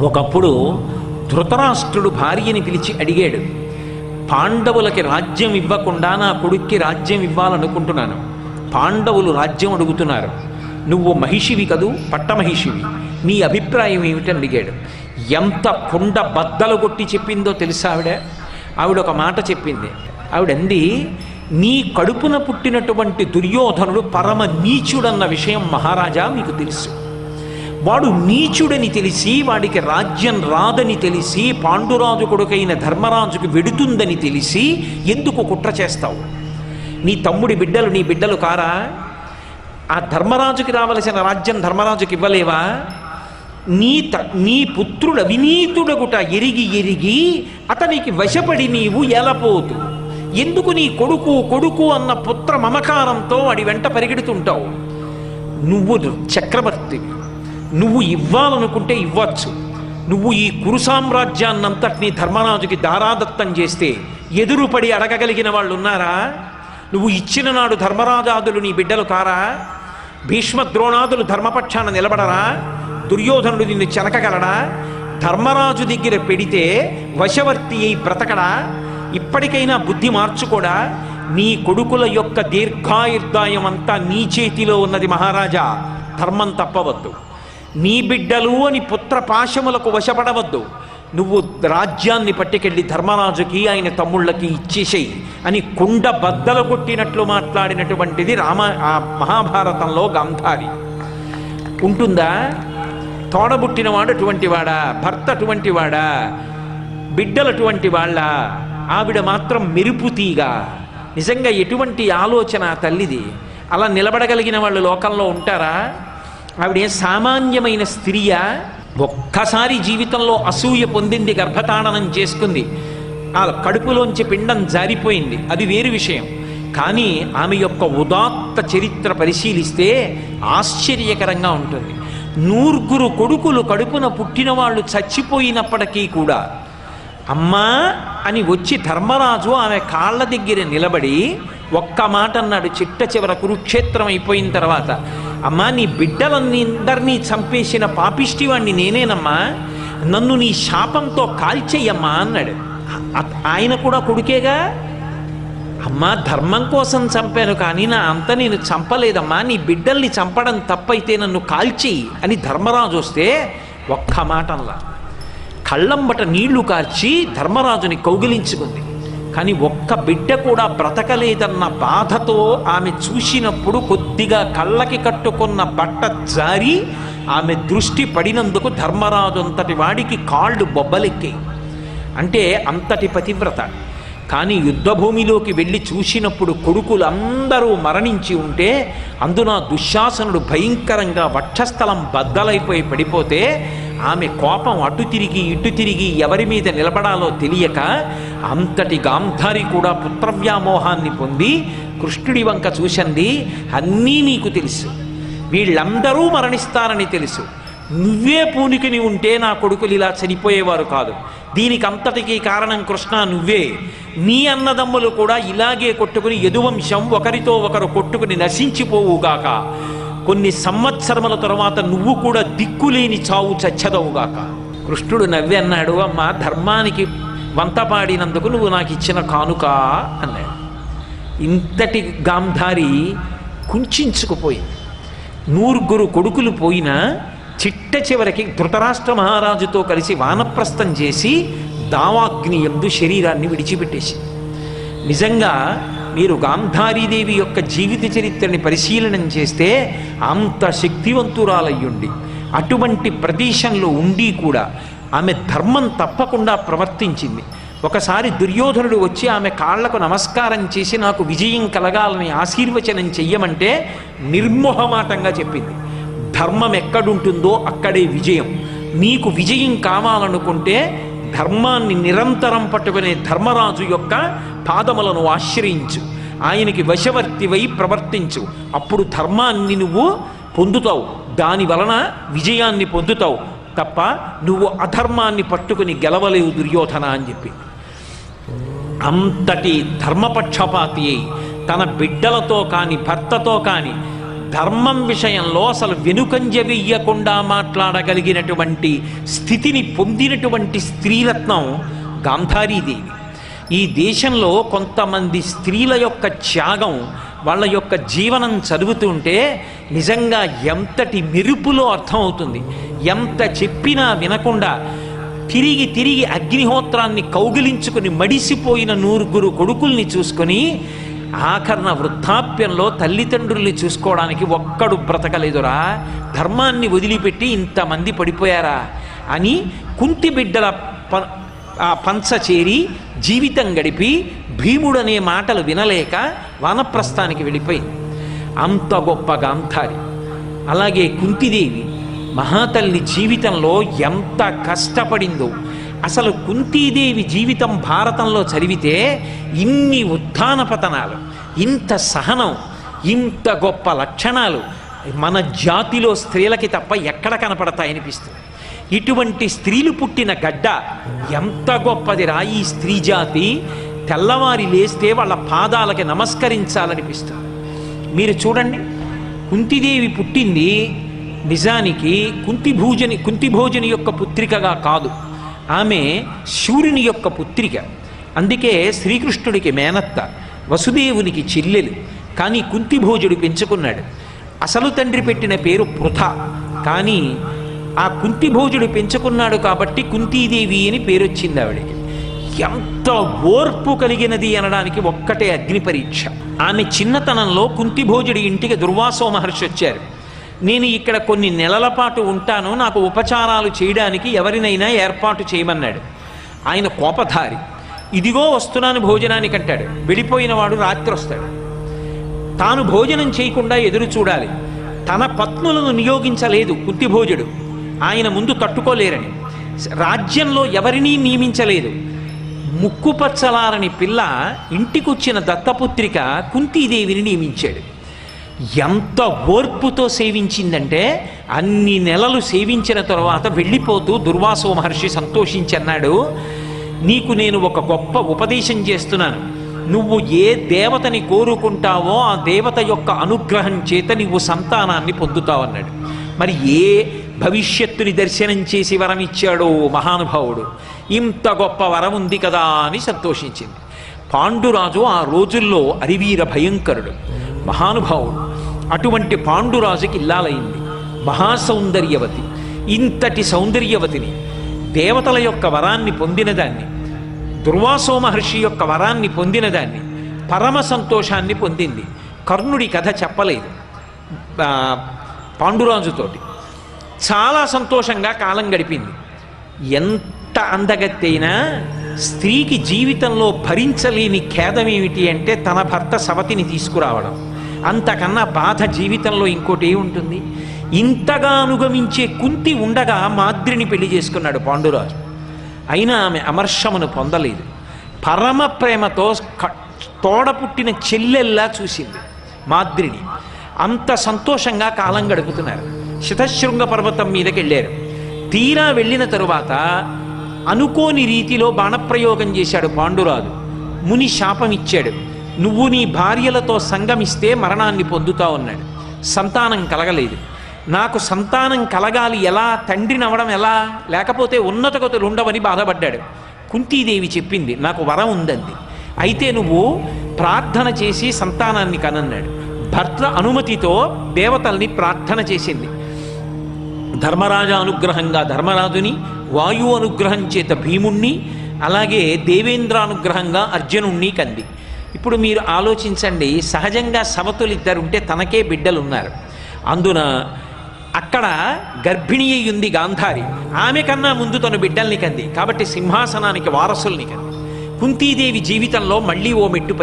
ఒకప్పుడు ధృతరాష్ట్రుడు భార్యని పిలిచి అడిగాడు, పాండవులకి రాజ్యం ఇవ్వకుండా నా కొడుక్కి రాజ్యం ఇవ్వాలనుకుంటున్నాను, పాండవులు రాజ్యం అడుగుతున్నారు, నువ్వు మహిషివి కదూ, పట్టమహిషివి, నీ అభిప్రాయం ఏమిటని అడిగాడు. ఎంత కుండ బద్దలు కొట్టి చెప్పిందో తెలుసా ఆవిడ ఒక మాట చెప్పింది. ఆవిడంది, నీ కడుపున పుట్టినటువంటి దుర్యోధనుడు పరమ నీచుడన్న విషయం మహారాజా మీకు తెలుసు. వాడు నీచుడని తెలిసి, వాడికి రాజ్యం రాదని తెలిసి, పాండురాజు కొడుకైన ధర్మరాజుకు వెడుతుందని తెలిసి ఎందుకు కుట్ర చేస్తావు? నీ తమ్ముడి బిడ్డలు నీ బిడ్డలు కారా? ఆ ధర్మరాజుకి రావలసిన రాజ్యం ధర్మరాజుకి ఇవ్వలేవా? నీ పుత్రుడు అవినీతుడగుట ఎరిగి ఎరిగి అతనికి వశపడి నీవు ఎలపోతు ఎందుకు నీ కొడుకు కొడుకు అన్న పుత్ర మమకారంతో వాడి వెంట పరిగెడుతుంటావు? నువ్వు చక్రవర్తివి, నువ్వు ఇవ్వాలనుకుంటే ఇవ్వచ్చు. నువ్వు ఈ కురు సామ్రాజ్యాన్నంతటినీ ధర్మరాజుకి దారాదత్తం చేస్తే ఎదురుపడి అడగగలిగిన వాళ్ళు ఉన్నారా? నువ్వు ఇచ్చిన నాడు ధర్మరాజాదులు నీ బిడ్డలు కారా? భీష్మ ద్రోణాదులు ధర్మపక్షాన నిలబడరా? దుర్యోధనుడు నిన్ను చెనకగలడా? ధర్మరాజు దగ్గర పెడితే వశవర్తి అయి బ్రతకడా? ఇప్పటికైనా బుద్ధి మార్చుకోడా? నీ కొడుకుల యొక్క దీర్ఘాయుర్దాయం అంతా నీ చేతిలో ఉన్నది మహారాజా. ధర్మం తప్పవద్దు. నీ బిడ్డలు అని పుత్ర పాశములకు వశపడవద్దు. నువ్వు రాజ్యాన్ని పట్టుకెళ్ళి ధర్మరాజుకి ఆయన తమ్ముళ్ళకి ఇచ్చేసేయి అని కుండ బద్దలు కొట్టినట్లు మాట్లాడినటువంటిది మహాభారతంలో గాంధారి. ఉంటుందా? తోడబుట్టినవాడు అటువంటి వాడా? భర్త అటువంటి వాడా? బిడ్డలు అటువంటి వాళ్ళ? ఆవిడ మాత్రం మెరుపుతీగా. నిజంగా ఎటువంటి ఆలోచన తల్లిది? అలా నిలబడగలిగిన వాళ్ళు లోకంలో ఉంటారా? ఆవిడే సామాన్యమైన స్త్రీయా? ఒక్కసారి జీవితంలో అసూయ పొందింది, గర్భతాడనం చేసుకుంది, ఆ కడుపులోంచి పిండం జారిపోయింది, అది వేరు విషయం. కానీ ఆమె యొక్క ఉదాత్త చరిత్ర పరిశీలిస్తే ఆశ్చర్యకరంగా ఉంటుంది. 9 కొడుకులు కడుపున పుట్టిన వాళ్ళు చచ్చిపోయినప్పటికీ కూడా అమ్మా అని వచ్చి ధర్మరాజు ఆమె కాళ్ళ దగ్గర నిలబడి ఒక్క మాట అన్నాడు. చిట్ట చివర కురుక్షేత్రం అయిపోయిన తర్వాత, అమ్మా నీ బిడ్డలందరినీ చంపేసిన పాపిష్టివాణ్ణి నేనేనమ్మా, నన్ను నీ శాపంతో కాల్చేయమ్మా అన్నాడు. ఆయన కూడా కొడుకేగా. అమ్మా ధర్మం కోసం చంపాను కానీ నా అంత నేను చంపలేదమ్మా, నీ బిడ్డల్ని చంపడం తప్పైతే నన్ను కాల్చేయి అని ధర్మరాజు వస్తే ఒక్క మాటల్లా కళ్ళంబట నీళ్లు కార్చి ధర్మరాజుని కౌగిలించుకుంది. కానీ ఒక్క బిడ్డ కూడా బ్రతకలేదన్న బాధతో ఆమె చూసినప్పుడు కొద్దిగా కళ్ళకి కట్టుకున్న బట్ట జారి ఆమె దృష్టి పడినందుకు ధర్మరాజు అంతటి వాడికి కాళ్ళు బొబ్బలెక్కాయి. అంటే అంతటి పతివ్రత. కానీ యుద్ధభూమిలోకి వెళ్ళి చూసినప్పుడు కొడుకులందరూ మరణించి ఉంటే అందున దుశ్శాసనుడు భయంకరంగా వక్షస్థలం బద్దలైపోయి పడిపోతే ఆమె కోపం అటు తిరిగి ఇటు తిరిగి ఎవరి మీద నిలబడాలో తెలియక అంతటి గాంధారి కూడా పుత్రవ్యామోహాన్ని పొంది కృష్ణుడి వంక చూసింది. అన్నీ నీకు తెలుసు, వీళ్ళందరూ మరణిస్తారని తెలుసు, నువ్వే పూనికిని ఉంటే నా కొడుకులు ఇలా చనిపోయేవారు కాదు, దీనికి అంతటికీ కారణం కృష్ణ నువ్వే, నీ అన్నదమ్ములు కూడా ఇలాగే కొట్టుకుని యదువంశం ఒకరితో ఒకరు కొట్టుకుని నశించిపోవుగాక, కొన్ని సంవత్సరముల తరువాత నువ్వు కూడా దిక్కులేని చావు చచ్చదవుగాక. కృష్ణుడు నవ్వి అన్నాడు, అమ్మా ధర్మానికి వంతపాడినందుకు నువ్వు నాకు ఇచ్చిన కానుక అన్నాడు. ఇంతటి గాంధారి కుంచుకుపోయింది. 9 కొడుకులు పోయినా చిట్ట చివరికి ధృతరాష్ట్ర మహారాజుతో కలిసి వానప్రస్థం చేసి దావాగ్ని యందు శరీరాన్ని విడిచిపెట్టేసి. నిజంగా మీరు గాంధారీదేవి యొక్క జీవిత చరిత్రని పరిశీలనం చేస్తే అంత శక్తివంతురాలయ్యుండి అటువంటి ప్రదేశంలో ఉండి కూడా ఆమె ధర్మం తప్పకుండా ప్రవర్తించింది. ఒకసారి దుర్యోధనుడు వచ్చి ఆమె కాళ్లకు నమస్కారం చేసి నాకు విజయం కలగాలని ఆశీర్వచనం చెయ్యమంటే నిర్మోహమాటంగా చెప్పింది, ధర్మం ఎక్కడుంటుందో అక్కడే విజయం. నీకు విజయం కావాలనుకుంటే ధర్మాన్ని నిరంతరం పట్టుకునే ధర్మరాజు యొక్క పాదములను ఆశ్రయించు, ఆయనకి వశవర్తివై ప్రవర్తించు, అప్పుడు ధర్మాన్ని నువ్వు పొందుతావు, దాని వలన విజయాన్ని పొందుతావు తప్ప నువ్వు అధర్మాన్ని పట్టుకుని గెలవలేవు దుర్యోధన అని చెప్పి. అంతటి ధర్మపక్షపాతి అయి తన బిడ్డలతో కానీ భర్తతో కానీ ధర్మం విషయంలో అసలు వెనుకంజ వెయ్యకుండా మాట్లాడగలిగినటువంటి స్థితిని పొందినటువంటి స్త్రీరత్నం గాంధారీదేవి. ఈ దేశంలో కొంతమంది స్త్రీల యొక్క త్యాగం, వాళ్ళ యొక్క జీవనం చదువుతుంటే నిజంగా ఎంతటి మెరుపులో అర్థమవుతుంది. ఎంత చెప్పినా వినకుండా తిరిగి తిరిగి అగ్నిహోత్రాన్ని కౌగిలించుకుని మడిసిపోయిన 9 కొడుకుల్ని చూసుకొని ఆఖరణ వృద్ధాప్యంలో తల్లిదండ్రుల్ని చూసుకోవడానికి ఒక్కడు బ్రతకలేదురా, ధర్మాన్ని వదిలిపెట్టి ఇంతమంది పడిపోయారా అని కుంతి బిడ్డల పంచ చేరి జీవితం గడిపి భీముడనే మాటలు వినలేక వానప్రస్థానికి వెళ్ళిపోయింది. అంత గొప్ప గాంధారి. అలాగే కుంతిదేవి మహాతల్లి జీవితంలో ఎంత కష్టపడిందో. అసలు కుంతీదేవి జీవితం భారతంలో చదివితే ఇన్ని ఉత్థాన పతనాలు, ఇంత సహనం, ఇంత గొప్ప లక్షణాలు మన జాతిలో స్త్రీలకి తప్ప ఎక్కడ కనపడతాయనిపిస్తుంది. ఇటువంటి స్త్రీలు పుట్టిన గడ్డ ఎంత గొప్పదిరా ఈ స్త్రీ జాతి. తెల్లవారి లేస్తే వాళ్ళ పాదాలకి నమస్కరించాలనిపిస్తుంది. మీరు చూడండి, కుంతిదేవి పుట్టింది నిజానికి కుంతిభోజని యొక్క పుత్రికగా కాదు, ఆమె శూరుని యొక్క పుత్రిక. అందుకే శ్రీకృష్ణుడికి మేనత్త, వసుదేవునికి చెల్లెలు. కానీ కుంతిభోజుడు పెంచుకున్నాడు. అసలు తండ్రి పెట్టిన పేరు పృథ, కానీ ఆ కుంతిభోజుడు పెంచుకున్నాడు కాబట్టి కుంతీదేవి అని పేరు వచ్చింది ఆవిడికి. ఎంత ఓర్పు కలిగినది అనడానికి ఒక్కటే అగ్ని పరీక్ష. ఆమె చిన్నతనంలో కుంతిభోజుడి ఇంటికి దుర్వాసో మహర్షి వచ్చారు. నేను ఇక్కడ కొన్ని నెలల పాటు ఉంటాను, నాకు ఉపచారాలు చేయడానికి ఎవరినైనా ఏర్పాటు చేయమన్నాడు. ఆయన కోపధారి. ఇదిగో వస్తున్నాను భోజనానికి అంటాడు. వెళ్ళిపోయిన వాడు రాత్రి వస్తాడు. తాను భోజనం చేయకుండా ఎదురు చూడాలి. తన పత్నులను నియోగించలేదు కుంతిభోజుడు, ఆయన ముందు తట్టుకోలేరని. రాజ్యంలో ఎవరినీ నియమించలేదు. ముక్కుపచ్చలారని పిల్ల ఇంటికొచ్చిన దత్తపుత్రిక కుంతీదేవిని నియమించాడు. ఎంత ఓర్పుతో సేవించిందంటే అన్ని నెలలు సేవించిన తరువాత వెళ్ళిపోతూ దుర్వాసో మహర్షి సంతోషించన్నాడు, నీకు నేను ఒక గొప్ప ఉపదేశం చేస్తున్నాను. నువ్వు ఏ దేవతని కోరుకుంటావో ఆ దేవత యొక్క అనుగ్రహం చేత నీవు సంతానాన్ని పొందుతావన్నాడు. మరి ఏ భవిష్యత్తుని దర్శనం చేసి వరం ఇచ్చాడో మహానుభావుడు. ఇంత గొప్ప వరం ఉంది కదా అని సంతోషించింది. పాండురాజు ఆ రోజుల్లో అరివీర భయంకరుడు, మహానుభావుడు. అటువంటి పాండురాజుకి ఇల్లాలైంది మహాసౌందర్యవతి. ఇంతటి సౌందర్యవతిని, దేవతల యొక్క వరాన్ని పొందినదాన్ని, దుర్వాసో మహర్షి యొక్క వరాన్ని పొందినదాన్ని, పరమ సంతోషాన్ని పొందింది. కర్ణుడి కథ చెప్పలేదు పాండురాజుతోటి. చాలా సంతోషంగా కాలం గడిపింది. ఎంత అందగత్తైనా స్త్రీకి జీవితంలో భరించలేని ఖేదం ఏమిటి అంటే తన భర్త సవతిని తీసుకురావడం. అంతకన్నా బాధ జీవితంలో ఇంకోటి ఏముంటుంది? ఇంతగా అనుగమించే కుంతి ఉండగా మాద్రిని పెళ్లి చేసుకున్నాడు పాండురాజు. అయినా ఆమె అమర్షమును పొందలేదు. పరమ ప్రేమతో తోడ పుట్టిన చెల్లెల్లా చూసింది మాద్రిని. అంత సంతోషంగా కాలం గడుపుతున్నారు. శతశృంగ పర్వతం మీదకి వెళ్ళారు. తీరా వెళ్ళిన తరువాత అనుకోని రీతిలో బాణప్రయోగం చేశాడు పాండురాజు. ముని శాపం ఇచ్చాడు, నువ్వు నీ భార్యలతో సంగమిస్తే మరణాన్ని పొందుతావు అన్నాడు. సంతానం కలగలేదు. నాకు సంతానం కలగాలి ఎలా, తండ్రిని అవడం ఎలా, లేకపోతే ఉన్నత గతులు ఉండవని బాధపడ్డాడు. కుంతీదేవి చెప్పింది, నాకు వరం ఉందంది. అయితే నువ్వు ప్రార్థన చేసి సంతానాన్ని కనన్నాడు. భర్త అనుమతితో దేవతల్ని ప్రార్థన చేసింది. ధర్మరాజ అనుగ్రహంగా ధర్మరాజుని, వాయు అనుగ్రహం చేత భీముణ్ణి, అలాగే దేవేంద్రానుగ్రహంగా అర్జునుణ్ణి కంది. ఇప్పుడు మీరు ఆలోచించండి, సహజంగా సవతులిద్దరుంటే తనకే బిడ్డలున్నారు. అందున అక్కడ గర్భిణి అయ్యింది గాంధారి. ఆమె కన్నా ముందు తను బిడ్డల్ని కంది కాబట్టి సింహాసనానికి వారసుల్ని కంది. కుంతీదేవి జీవితంలో మళ్ళీ ఓ మెట్టు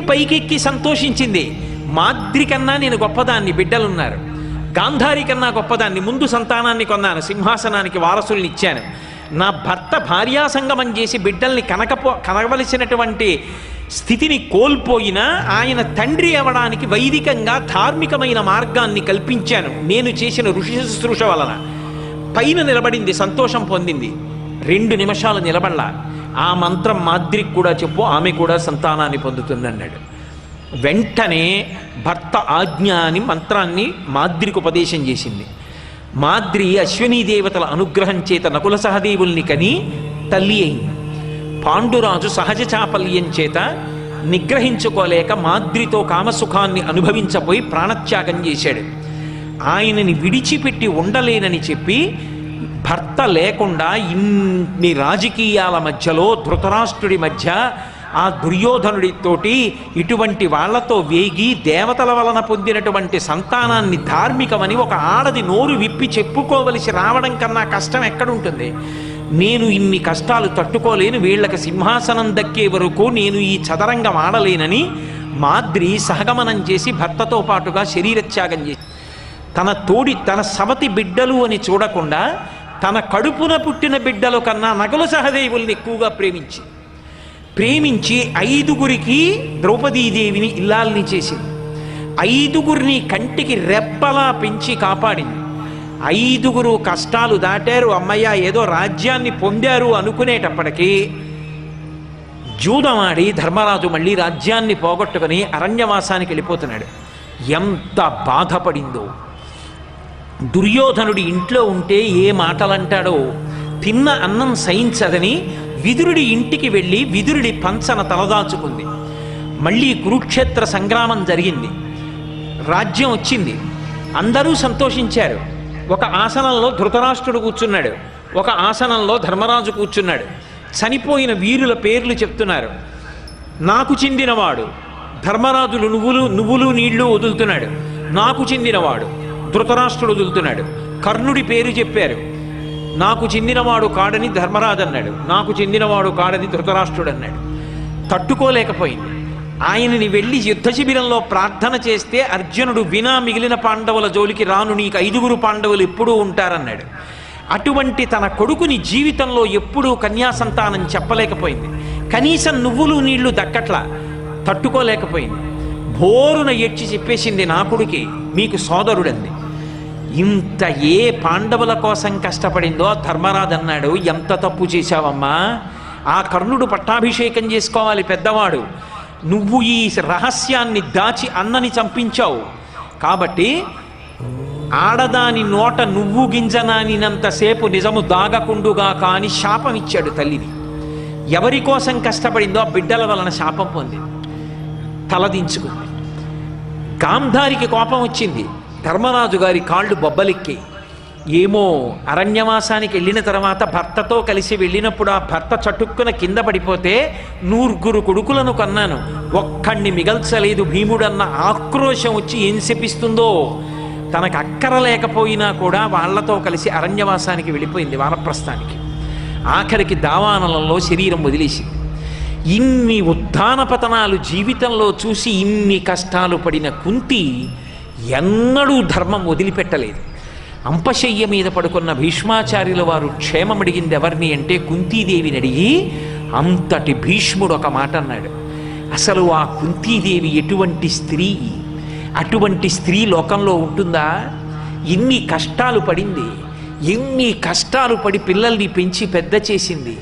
పైకెక్కి సంతోషించింది. మాద్రి కన్నా నేను గొప్పదాన్ని, బిడ్డలున్నారు. గాంధారి కన్నా గొప్పదాన్ని, ముందు సంతానాన్ని కొన్నాను, సింహాసనానికి వారసుల్ని ఇచ్చాను. నా భర్త భార్యాసంగమం చేసి బిడ్డల్ని కనవలసినటువంటి స్థితిని కోల్పోయినా ఆయన తండ్రి అవ్వడానికి వైదికంగా ధార్మికమైన మార్గాన్ని కల్పించాను నేను చేసిన ఋషి శుశ్రూష వలన. పైన నిలబడింది, సంతోషం పొందింది. 2 నిమిషాలు నిలబడలా. ఆ మంత్రం మాద్రికి కూడా చెప్పు, ఆమె కూడా సంతానాన్ని పొందుతుంది అన్నాడు. వెంటనే భర్త ఆజ్ఞ అని మంత్రాన్ని మాద్రికి ఉపదేశం చేసింది. మాద్రి అశ్వినీ దేవతల అనుగ్రహం చేత నకుల సహదేవుల్ని కని తల్లి అయింది. పాండురాజు సహజ చాపల్యం చేత నిగ్రహించుకోలేక మాద్రితో కామసుఖాన్ని అనుభవించబోయి ప్రాణత్యాగం చేశాడు. ఆయనని విడిచిపెట్టి ఉండలేనని చెప్పి భర్త లేకుండా ఇన్ని రాజకీయాల మధ్యలో ధృతరాష్ట్రుడి మధ్య ఆ దుర్యోధనుడితోటి ఇటువంటి వాళ్లతో వేగి దేవతల వలన పొందినటువంటి సంతానాన్ని ధార్మికమని ఒక ఆడది నోరు విప్పి చెప్పుకోవలసి రావడం కన్నా కష్టం ఎక్కడుంటుంది? నేను ఇన్ని కష్టాలు తట్టుకోలేను, వీళ్లకు సింహాసనం దక్కే వరకు నేను ఈ చదరంగం ఆడలేనని మాద్రి సహగమనం చేసి భర్తతో పాటుగా శరీరత్యాగం చేసి తన సవతి బిడ్డలు అని చూడకుండా తన కడుపున పుట్టిన బిడ్డల కన్నా నకుల సహదేవుల్ని ఎక్కువగా ప్రేమించి 5గురికి ద్రౌపదీదేవిని ఇల్లాల్ని చేసింది. 5గురిని కంటికి రెప్పలా పెంచి కాపాడింది. 5గురు కష్టాలు దాటారు, అమ్మయ్య ఏదో రాజ్యాన్ని పొందారు అనుకునేటప్పటికీ జూదమాడి ధర్మరాజు మళ్ళీ రాజ్యాన్ని పోగొట్టుకుని అరణ్యవాసానికి వెళ్ళిపోతున్నాడు. ఎంత బాధపడిందో! దుర్యోధనుడి ఇంట్లో ఉంటే ఏ మాటలంటాడో, తిన్న అన్నం సహించదని విదురుడి ఇంటికి వెళ్ళి విదురుడి పంచన తలదాచుకుంది. మళ్ళీ కురుక్షేత్ర సంగ్రామం జరిగింది, రాజ్యం వచ్చింది, అందరూ సంతోషించారు. ఒక ఆసనంలో ధృతరాష్ట్రుడు కూర్చున్నాడు, ఒక ఆసనంలో ధర్మరాజు కూర్చున్నాడు. చనిపోయిన వీరుల పేర్లు చెప్తున్నారు. నాకు చెందినవాడు ధర్మరాజులు నువ్వులు నీళ్లు వదులుతున్నాడు, నాకు చెందినవాడు ధృతరాష్ట్రుడు వదులుతున్నాడు. కర్ణుడి పేరు చెప్పారు, నాకు చెందినవాడు కాడని ధర్మరాజు అన్నాడు, నాకు చెందినవాడు కాడని ధృతరాష్ట్రుడు అన్నాడు. తట్టుకోలేకపోయింది. ఆయనని వెళ్ళి యుద్ధ శిబిరంలో ప్రార్థన చేస్తే అర్జునుడు వినా మిగిలిన పాండవుల జోలికి రాను, నీకు 5గురు పాండవులు ఎప్పుడూ ఉంటారన్నాడు. అటువంటి తన కొడుకుని జీవితంలో ఎప్పుడూ కన్యాసంతానం చెప్పలేకపోయింది. కనీసం నువ్వులు నీళ్లు దక్కట్లా, తట్టుకోలేకపోయింది. భోరున ఏడ్చి చెప్పేసింది, నా కొడుకే మీకు సోదరుడంది. ఇంత ఏ పాండవుల కోసం కష్టపడిందో ధర్మరాజు అన్నాడు, ఎంత తప్పు చేశావమ్మా, ఆ కర్ణుడు పట్టాభిషేకం చేసుకోవాలి పెద్దవాడు, నువ్వు ఈ రహస్యాన్ని దాచి అన్నని చంపించావు, కాబట్టి ఆడదాని నోట నువ్వు గింజనానినంతసేపు నిజము దాగకుండుగా కాని శాపం ఇచ్చాడు తల్లిని. ఎవరి కోసం కష్టపడిందో ఆ బిడ్డల వలన శాపం పొంది తలదించుకుంది. గాంధారికి కోపం వచ్చింది, ధర్మరాజు గారి కాళ్ళు బొబ్బలెక్కి. ఏమో అరణ్యవాసానికి వెళ్ళిన తర్వాత భర్తతో కలిసి వెళ్ళినప్పుడు ఆ భర్త చటుక్కున కింద పడిపోతే 100 కొడుకులను కన్నాను, ఒక్కడిని మిగల్చలేదు భీముడన్న ఆక్రోశం వచ్చి ఏం శపిస్తుందో. తనకు అక్కర లేకపోయినా కూడా వాళ్లతో కలిసి అరణ్యవాసానికి వెళ్ళిపోయింది, వానప్రస్థానికి. ఆఖరికి దావానలంలో శరీరం వదిలేసింది. ఇన్ని ఉత్థాన పతనాలు జీవితంలో చూసి ఇన్ని కష్టాలు పడిన కుంతి ఎన్నడూ ధర్మం వదిలిపెట్టలేదు. అంపశయ్య మీద పడుకున్న భీష్మాచార్యుల వారు క్షేమం అడిగింది ఎవరిని అంటే కుంతీదేవిని అడిగి, అంతటి భీష్ముడు ఒక మాట అన్నాడు, అసలు ఆ కుంతీదేవి ఎటువంటి స్త్రీ, అటువంటి స్త్రీ లోకంలో ఉంటుందా? ఎన్ని కష్టాలు పడింది, ఎన్ని కష్టాలు పడి పిల్లల్ని పెంచి పెద్ద చేసింది.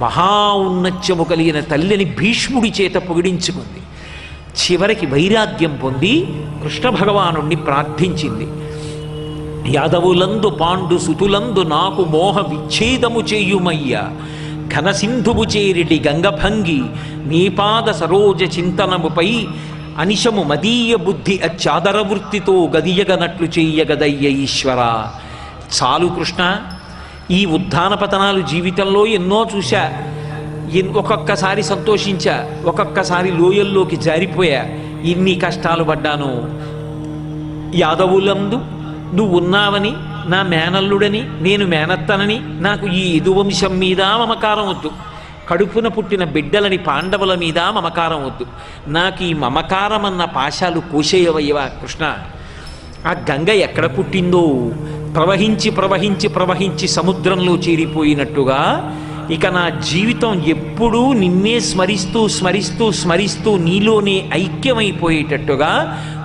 మహా ఉన్నత్యము కలిగిన తల్లిని భీష్ముడి చేత పొగిడించుకుంది. చివరికి వైరాగ్యం పొంది కృష్ణ భగవానుణ్ణి ప్రార్థించింది. యాదవులందు పాండు సుతులందు నాకు మోహ విచ్ఛేదము చేయుమయ్య, ఘనసింధువు చేరిడి గంగభంగి నీపాద సరోజ చింతనముపై అనిశము మదీయ బుద్ధి అచ్చాదర వృత్తితో గదియగనట్లు చెయ్యగదయ్య ఈశ్వర. చాలు కృష్ణ, ఈ ఉద్ధాన పతనాలు జీవితంలో ఎన్నో చూశా, ఒక్కొక్కసారి సంతోషించా, ఒక్కొక్కసారి లోయల్లోకి జారిపోయా, ఇన్ని కష్టాలు పడ్డాను. యాదవులందు నువ్వు ఉన్నావని, నా మేనల్లుడని, నేను మేనత్తనని నాకు ఈ యదువంశం మీద మమకారం వద్దు, కడుపున పుట్టిన బిడ్డలని పాండవుల మీద మమకారం వద్దు, నాకు ఈ మమకారం అన్న పాశాలు కోసేయవయ్యవా కృష్ణ. ఆ గంగ ఎక్కడ పుట్టిందో ప్రవహించి ప్రవహించి ప్రవహించి సముద్రంలో చేరిపోయినట్టుగా ఇక నా జీవితం ఎప్పుడూ నిన్నే స్మరిస్తూ స్మరిస్తూ స్మరిస్తూ నీలోనే ఐక్యమైపోయేటట్టుగా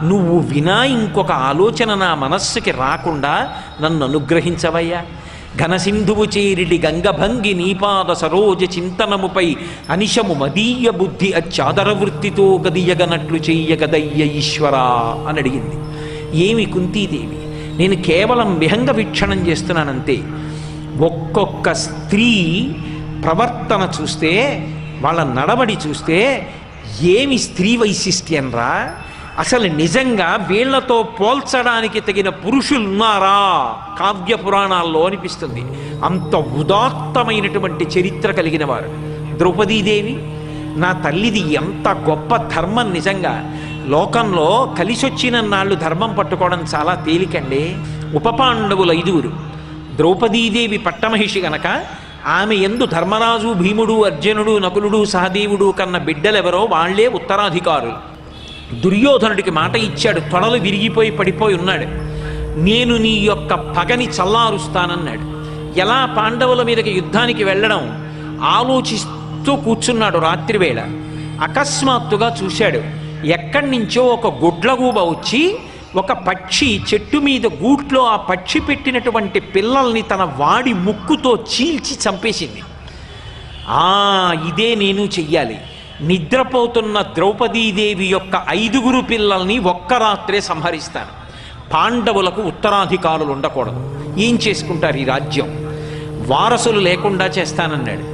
నువ్వు వినా ఇంకొక ఆలోచన నా మనస్సుకి రాకుండా నన్ను అనుగ్రహించవయ్యా. ఘనసింధువు చేరిడి గంగభంగి నీపాద సరోజ చింతనముపై అనిశము మదీయ బుద్ధి అచ్చాదర వృత్తితో గదియగనట్లు చెయ్యగదయ్య ఈశ్వరా అని అడిగింది. ఏమి కుంతీదేవి, నేను కేవలం విహంగ వీక్షణం చేస్తున్నానంతే. ఒక్కొక్క స్త్రీ ప్రవర్తన చూస్తే, వాళ్ళ నడవడి చూస్తే ఏమి స్త్రీ వైశిష్ట్యంరా, అసలు నిజంగా వీళ్లతో పోల్చడానికి తగిన పురుషులున్నారా కావ్య పురాణాల్లో అనిపిస్తుంది. అంత ఉదాత్తమైనటువంటి చరిత్ర కలిగిన వారు ద్రౌపదీదేవి. నా తల్లిది ఎంత గొప్ప ధర్మం నిజంగా. లోకంలో కలిసొచ్చిన నాళ్ళు ధర్మం పట్టుకోవడం చాలా తేలికండి. ఉపపాండవులు 5. ద్రౌపదీదేవి పట్టమహిషి గనక ఆమె యందు ధర్మరాజు, భీముడు, అర్జునుడు, నకులుడు, సహదేవుడు కన్న బిడ్డలెవరో వాళ్లే ఉత్తరాధికారులు. దుర్యోధనుడికి మాట ఇచ్చాడు, తొడలు విరిగిపోయి పడిపోయి ఉన్నాడు. నేను నీ యొక్క పగని చల్లారుస్తానన్నాడు. ఎలా పాండవుల మీదకి యుద్ధానికి వెళ్ళడం ఆలోచిస్తూ కూర్చున్నాడు రాత్రివేళ. అకస్మాత్తుగా చూశాడు, ఎక్కడి నుంచో ఒక గుడ్లగూబ వచ్చి ఒక పక్షి చెట్టు మీద గూట్లో ఆ పక్షి పెట్టినటువంటి పిల్లల్ని తన వాడి ముక్కుతో చీల్చి చంపేసింది. ఇదే నేను చెయ్యాలి. నిద్రపోతున్న ద్రౌపదీదేవి యొక్క 5 పిల్లల్ని ఒక్క రాత్రే సంహరిస్తాను. పాండవులకు ఉత్తరాధికారులు ఉండకూడదు. ఏం చేసుకుంటారు ఈ రాజ్యం? వారసులు లేకుండా చేస్తానన్నాడు.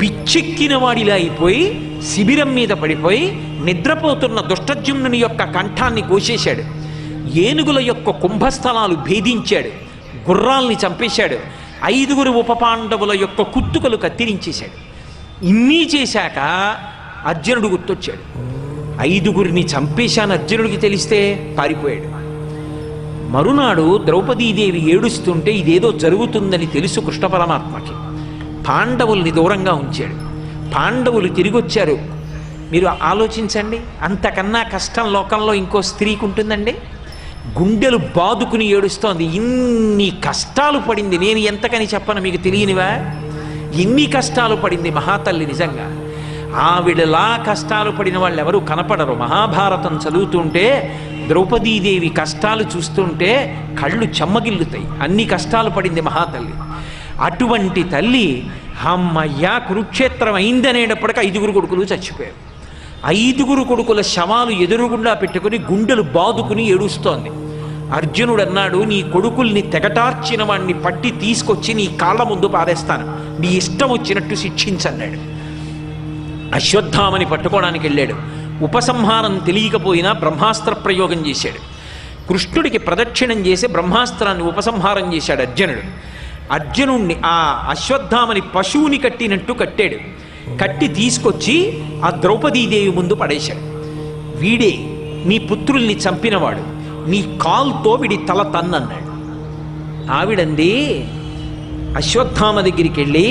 పిచ్చెక్కిన వాడిలా అయిపోయి శిబిరం మీద పడిపోయి నిద్రపోతున్న దుష్టజుమ్నుని యొక్క కంఠాన్ని కోసేశాడు. ఏనుగుల యొక్క కుంభస్థలాలు భేదించాడు. గుర్రాల్ని చంపేశాడు. 5 ఉపపాండవుల యొక్క కుత్తుకలు కత్తిరించేశాడు. ఇన్ని చేశాక అర్జునుడు గుర్తొచ్చాడు. 5 చంపేశాను అర్జునుడికి తెలిస్తే పారిపోయాడు. మరునాడు ద్రౌపదీదేవి ఏడుస్తుంటే ఇదేదో జరుగుతుందని తెలుసు కృష్ణ పరమాత్మకి. పాండవుల్ని దూరంగా ఉంచాడు. పాండవులు తిరిగొచ్చారు. మీరు ఆలోచించండి, అంతకన్నా కష్టం లోకంలో ఇంకో స్త్రీకి ఉంటుందండి? గుండెలు బాదుకుని ఏడుస్తోంది. ఇన్ని కష్టాలు పడింది, నేను ఎంతకని చెప్పను మీకు తెలియనివా? ఎన్ని కష్టాలు పడింది మహాతల్లి నిజంగా. ఆవిడలా కష్టాలు పడిన వాళ్ళు ఎవరు కనపడరు. మహాభారతం చదువుతుంటే ద్రౌపదీదేవి కష్టాలు చూస్తుంటే కళ్ళు చెమ్మగిల్లుతాయి. అన్ని కష్టాలు పడింది మహాతల్లి. అటువంటి తల్లి అమ్మయ్యా కురుక్షేత్రం అయిందనేటప్పటికీ 5 కొడుకులు చచ్చిపోయారు. 5 కొడుకుల శవాలు ఎదురుగుండా పెట్టుకుని గుండెలు బాదుకుని ఏడుస్తోంది. అర్జునుడు అన్నాడు, నీ కొడుకుల్ని తెగటార్చిన వాణ్ణి పట్టి తీసుకొచ్చి నీ కాళ్ళ ముందు పారేస్తాను, నీ ఇష్టం వచ్చినట్టు శిక్షించన్నాడు. అశ్వత్థామని పట్టుకోవడానికి వెళ్ళాడు. ఉపసంహారం తెలియకపోయినా బ్రహ్మాస్త్ర ప్రయోగం చేశాడు. కృష్ణుడికి ప్రదక్షిణం చేసి బ్రహ్మాస్త్రాన్ని ఉపసంహారం చేశాడు అర్జునుడు. అర్జునుణ్ణి ఆ అశ్వత్థామని పశువుని కట్టినట్టు కట్టాడు. కట్టి తీసుకొచ్చి ఆ ద్రౌపదీదేవి ముందు పడేశాడు. వీడే నీ పుత్రుల్ని చంపినవాడు, నీ కాల్తో వీడి తల తన్నన్నాడు. ఆవిడంది అశ్వత్థామ దగ్గరికి వెళ్ళి,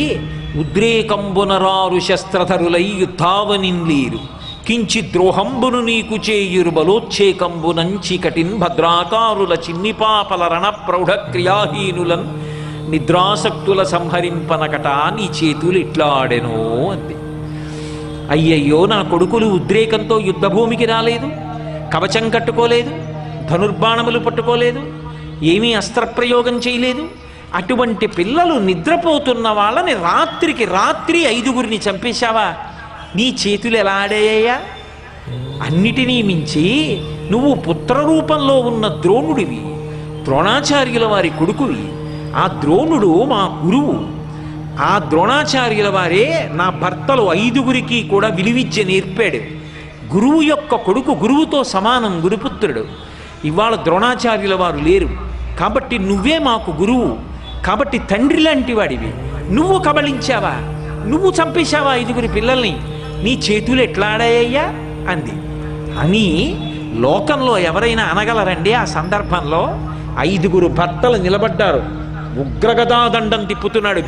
ఉద్రేకంబునరారు శస్త్రధరులై యుద్ధావనిన్లీరు కించి ద్రోహంబును నీకు చేయురు బలోచ్చేకంబునంచి కటిన్ భద్రాకారుల చిన్నిపాపల రణ ప్రౌఢ క్రియాహీనులన్ నిద్రాసక్తుల సంహరింపనకట నీ చేతులు ఇట్లా ఆడెనో అంది. అయ్యయ్యో, నా కొడుకులు ఉద్రేకంతో యుద్ధభూమికి రాలేదు, కవచం కట్టుకోలేదు, ధనుర్బాణములు పట్టుకోలేదు, ఏమీ అస్త్రప్రయోగం చేయలేదు. అటువంటి పిల్లలు నిద్రపోతున్న వాళ్ళని రాత్రికి రాత్రి 5 చంపేశావా? నీ చేతులు ఎలా ఆడాయ్యా? అన్నిటినీ మించి నువ్వు పుత్రరూపంలో ఉన్న ద్రోణుడివి, ద్రోణాచార్యుల వారి కొడుకువి. ఆ ద్రోణుడు మా గురువు. ఆ ద్రోణాచార్యుల వారే నా భర్తలు 5 కూడా విలువిద్య నేర్పాడు. గురువు యొక్క కొడుకు గురువుతో సమానం, గురుపుత్రుడు. ఇవాళ ద్రోణాచార్యుల వారు లేరు కాబట్టి నువ్వే మాకు గురువు. కాబట్టి తండ్రి లాంటి వాడివి. నువ్వు కబళించావా? నువ్వు చంపేశావా 5 పిల్లల్ని? నీ చేతులు ఎట్లా ఆడాయ్యా అంది. అని లోకంలో ఎవరైనా అనగలరండి? ఆ సందర్భంలో 5 భర్తలు నిలబడ్డారు. ఉగ్రగదాదండం తిప్పుతున్నాడు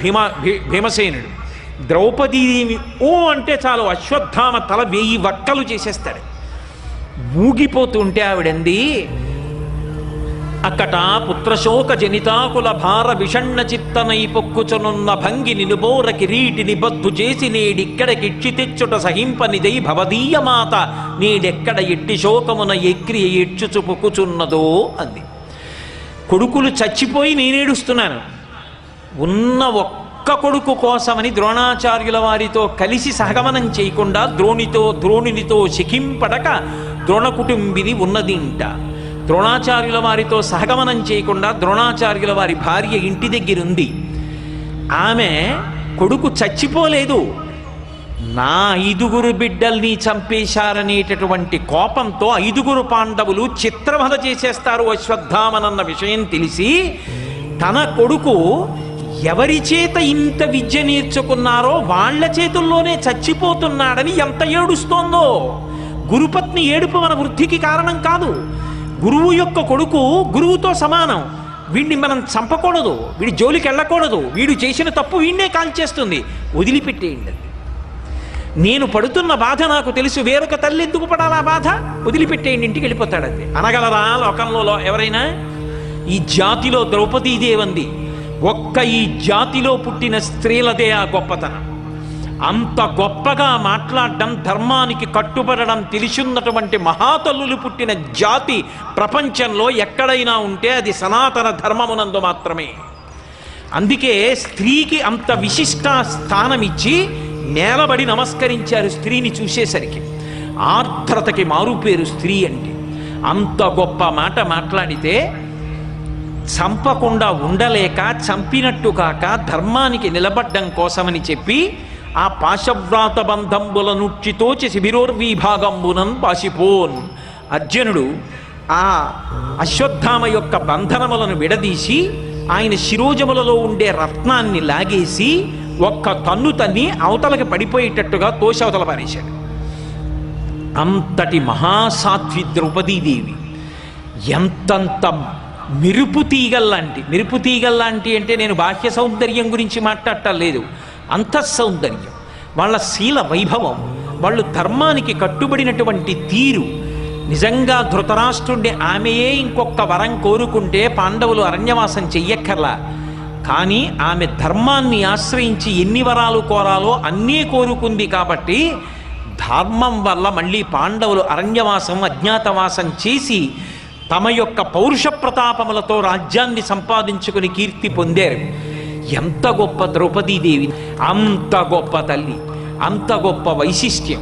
భీమసేనుడు. ద్రౌపదీదేవి ఓ అంటే చాలు అశ్వత్థామ తల 1000 వక్కలు చేసేస్తాడు. ఊగిపోతుంటే ఆవిడంది, అక్కట పుత్రశోక జనితాకుల భార విషణ్ణ చిత్తనై పొక్కుచునున్న భంగి నిలుబోర కిరీటిని బద్దు చేసి నేడిక్కడకిచ్చి తెచ్చుట సహింపనిదై భవదీయ మాత నేడెక్కడ ఎట్టి శోకమున ఎక్రి ఎచ్చుచు పొక్కుచున్నదో అంది. కొడుకులు చచ్చిపోయి నేనేడుస్తున్నాను, ఉన్న ఒక్క కొడుకు కోసమని ద్రోణాచార్యుల వారితో కలిసి సహగమనం చేయకుండా ద్రోణునితో శకింపడక ద్రోణ కుటుంబిని ఉన్నదింట. ద్రోణాచార్యుల వారితో సహగమనం చేయకుండా ద్రోణాచార్యుల వారి భార్య ఇంటి దగ్గరుంది. ఆమె కొడుకు చచ్చిపోలేదు, నా 5 బిడ్డల్ని చంపేశారనేటటువంటి కోపంతో 5 పాండవులు చిత్రవధ చేసేస్తారు అశ్వత్థామనన్న విషయం తెలిసి తన కొడుకు ఎవరి చేత ఇంత విద్య నేర్చుకున్నారో వాళ్ళ చేతుల్లోనే చచ్చిపోతున్నాడని ఎంత ఏడుస్తోందో. గురుపత్ని ఏడుపు మన వృద్ధికి కారణం కాదు. గురువు యొక్క కొడుకు గురువుతో సమానం. వీడిని మనం చంపకూడదు, వీడి జోలికి వెళ్ళకూడదు, వీడు చేసిన తప్పు వీడినే కాల్చేస్తుంది, వదిలిపెట్టేయండి. నేను పడుతున్న బాధ నాకు తెలుసు, వేరొక తల్లి ఎందుకు పడాలా బాధ, వదిలిపెట్టేయండి, ఇంటికి వెళ్ళిపోతాడంతే. అనగలరా లోకంలో ఎవరైనా? ఈ జాతిలో ద్రౌపదీదేవంది ఒక్క ఈ జాతిలో పుట్టిన స్త్రీలదే ఆ గొప్పతనం. అంత గొప్పగా మాట్లాడడం, ధర్మానికి కట్టుబడడం తెలిసిన్నటువంటి మహాతల్లులు పుట్టిన జాతి ప్రపంచంలో ఎక్కడైనా ఉంటే అది సనాతన ధర్మమునందు మాత్రమే. అందుకే స్త్రీకి అంత విశిష్ట స్థానమిచ్చి నేలబడి నమస్కరించారు స్త్రీని చూసేసరికి. ఆర్ద్రతకి మారుపేరు స్త్రీ అంటే. అంత గొప్ప మాట మాట్లాడితే చంపకుండా ఉండలేక చంపినట్టు కాక ధర్మానికి నిలబడ్డం కోసమని చెప్పి ఆ పాశవ్రాత బంధంబుల నుచ్చితోచి శిబిరోర్విభాగంబునన్ పాశిపోన్. అర్జునుడు ఆ అశ్వత్థామ యొక్క బంధనములను విడదీసి ఆయన శిరోజములలో ఉండే రత్నాన్ని లాగేసి ఒక్క తన్ను తన్ని అవతలకి పడిపోయేటట్టుగా తోషవతల పారేశాడు. అంతటి మహాసాధ్వి ద్రౌపదీదేవి ఎంతంత మెరుపు తీగల్లాంటి అంటే నేను బాహ్య సౌందర్యం గురించి మాట్లాడటం లేదు, అంతఃసౌందర్యం, వాళ్ళ శీల వైభవం, వాళ్ళు ధర్మానికి కట్టుబడినటువంటి తీరు. నిజంగా ధృతరాష్ట్రుడిని ఆమెయే ఇంకొక వరం కోరుకుంటే పాండవులు అరణ్యవాసం చెయ్యక్కర్లా. కానీ ఆమె ధర్మాన్ని ఆశ్రయించి ఎన్ని వరాలు కోరాలో అన్నీ కోరుకుంది కాబట్టి ధర్మం వల్ల మళ్ళీ పాండవులు అరణ్యవాసం అజ్ఞాతవాసం చేసి తమ యొక్క పౌరుష ప్రతాపములతో రాజ్యాన్ని సంపాదించుకుని కీర్తి పొందారు. ఎంత గొప్ప ద్రౌపదీదేవి, అంత గొప్ప తల్లి, అంత గొప్ప వైశిష్ట్యం.